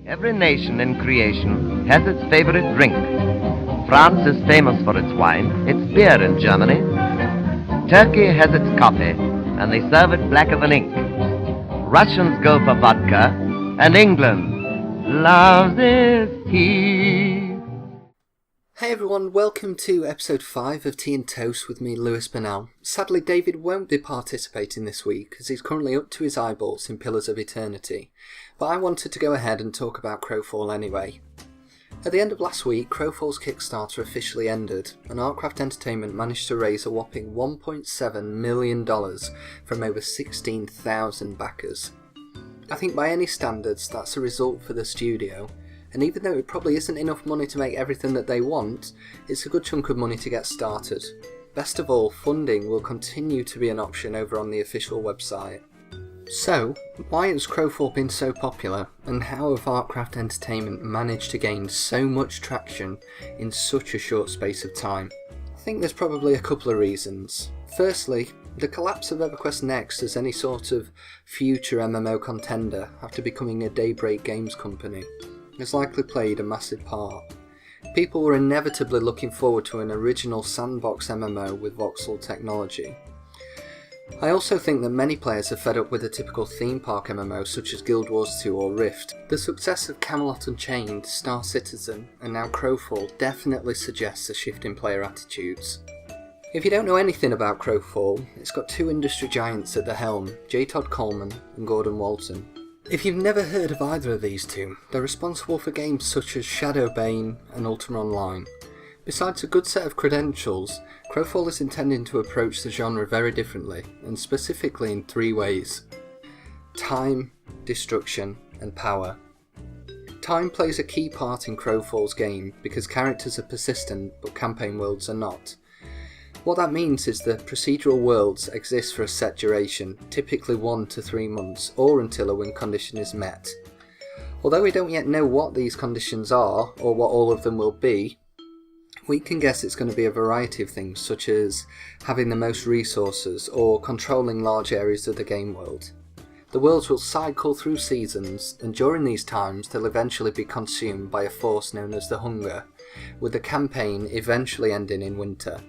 Every nation in creation has its favorite drink. France is famous for its wine, its beer in Germany. Turkey has its coffee, and they serve it blacker than ink. Russians go for vodka, and England loves its tea. Hey everyone, welcome to episode 5 of Tea and Toast with me, Lewis Burnell. Sadly, David won't be participating this week as he's currently up to his eyeballs in Pillars of Eternity, but I wanted to go ahead and talk about Crowfall anyway. At the end of last week, Crowfall's Kickstarter officially ended, and Artcraft Entertainment managed to raise a whopping $1.7 million from over 16,000 backers. I think by any standards that's a result for the studio, and even though it probably isn't enough money to make everything that they want, it's a good chunk of money to get started. Best of all, funding will continue to be an option over on the official website. So, why has Crowfall been so popular, and how have Artcraft Entertainment managed to gain so much traction in such a short space of time? I think there's probably a couple of reasons. Firstly, the collapse of EverQuest Next as any sort of future MMO contender after becoming a Daybreak Games company has likely played a massive part. People were inevitably looking forward to an original sandbox MMO with voxel technology. I also think that many players are fed up with a typical theme park MMO such as Guild Wars 2 or Rift. The success of Camelot Unchained, Star Citizen and now Crowfall definitely suggests a shift in player attitudes. If you don't know anything about Crowfall, it's got two industry giants at the helm, J. Todd Coleman and Gordon Walton. If you've never heard of either of these two, they're responsible for games such as Shadowbane and Ultima Online. Besides a good set of credentials, Crowfall is intending to approach the genre very differently, and specifically in three ways: time, destruction, and power. Time plays a key part in Crowfall's game because characters are persistent but campaign worlds are not. What that means is that procedural worlds exist for a set duration, typically 1 to 3 months, or until a win condition is met. Although we don't yet know what these conditions are, or what all of them will be, we can guess it's going to be a variety of things, such as having the most resources, or controlling large areas of the game world. The worlds will cycle through seasons, and during these times they'll eventually be consumed by a force known as the Hunger, with the campaign eventually ending in winter.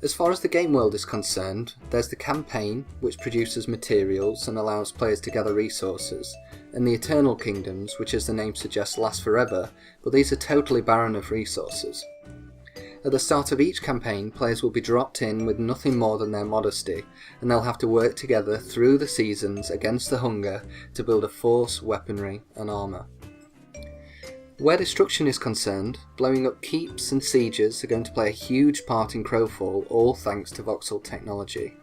As far as the game world is concerned, there's the campaign, which produces materials and allows players to gather resources, and the Eternal Kingdoms, which as the name suggests last forever, but these are totally barren of resources. At the start of each campaign, players will be dropped in with nothing more than their modesty, and they'll have to work together through the seasons against the Hunger to build a force, weaponry and armour. Where destruction is concerned, blowing up keeps and sieges are going to play a huge part in Crowfall, all thanks to voxel technology.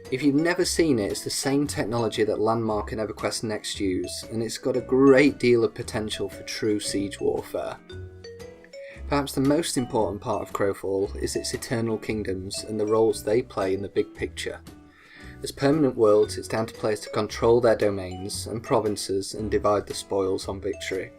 If you've never seen it, it's the same technology that Landmark and EverQuest Next use, and it's got a great deal of potential for true siege warfare. Perhaps the most important part of Crowfall is its Eternal Kingdoms and the roles they play in the big picture. As permanent worlds, it's down to players to control their domains and provinces and divide the spoils on victory.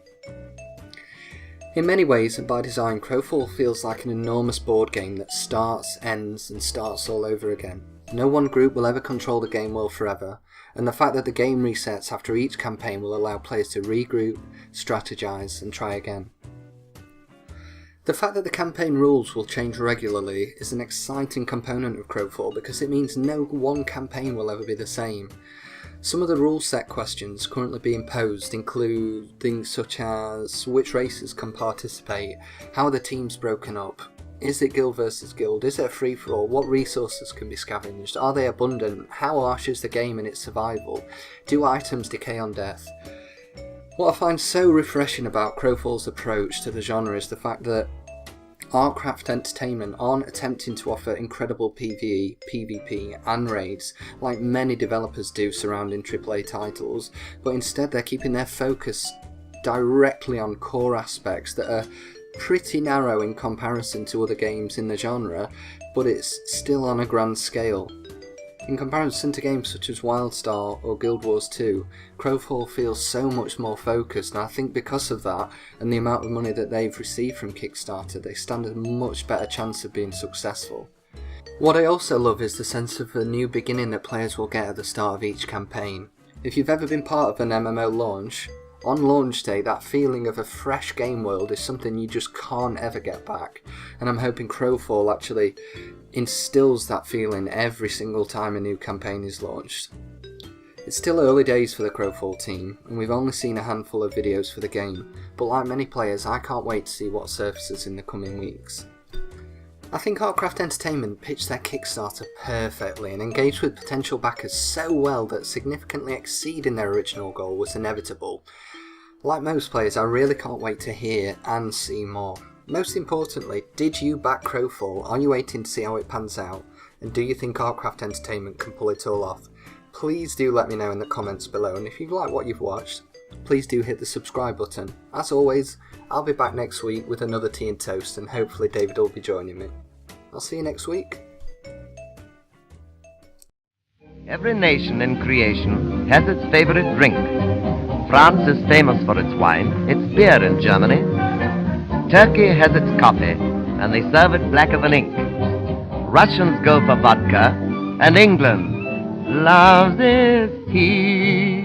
In many ways, and by design, Crowfall feels like an enormous board game that starts, ends, and starts all over again. No one group will ever control the game world forever, and the fact that the game resets after each campaign will allow players to regroup, strategize, and try again. The fact that the campaign rules will change regularly is an exciting component of Crowfall because it means no one campaign will ever be the same. Some of the rule set questions currently being posed include things such as which races can participate, how are the teams broken up, is it guild versus guild, is it a free-for-all, what resources can be scavenged, are they abundant, how harsh is the game in its survival, do items decay on death. What I find so refreshing about Crowfall's approach to the genre is the fact that Artcraft Entertainment aren't attempting to offer incredible PvE, PvP and raids like many developers do surrounding AAA titles, but instead they're keeping their focus directly on core aspects that are pretty narrow in comparison to other games in the genre, but it's still on a grand scale. In comparison to games such as WildStar or Guild Wars 2, Crowfall feels so much more focused, and I think because of that and the amount of money that they've received from Kickstarter, they stand a much better chance of being successful. What I also love is the sense of a new beginning that players will get at the start of each campaign. If you've ever been part of an MMO launch, On launch day, that feeling of a fresh game world is something you just can't ever get back, and I'm hoping Crowfall actually instills that feeling every single time a new campaign is launched. It's still early days for the Crowfall team, and we've only seen a handful of videos for the game, but like many players, I can't wait to see what surfaces in the coming weeks. I think Artcraft Entertainment pitched their Kickstarter perfectly and engaged with potential backers so well that significantly exceeding their original goal was inevitable. Like most players, I really can't wait to hear and see more. Most importantly, did you back Crowfall? Are you waiting to see how it pans out? And do you think Artcraft Entertainment can pull it all off? Please do let me know in the comments below, and if you like what you've watched, please do hit the subscribe button. As always, I'll be back next week with another Tea and Toast, and hopefully David will be joining me. I'll see you next week. Every nation in creation has its favorite drink. France is famous for its wine, its beer in Germany. Turkey has its coffee, and they serve it blacker than ink. Russians go for vodka, and England loves its tea.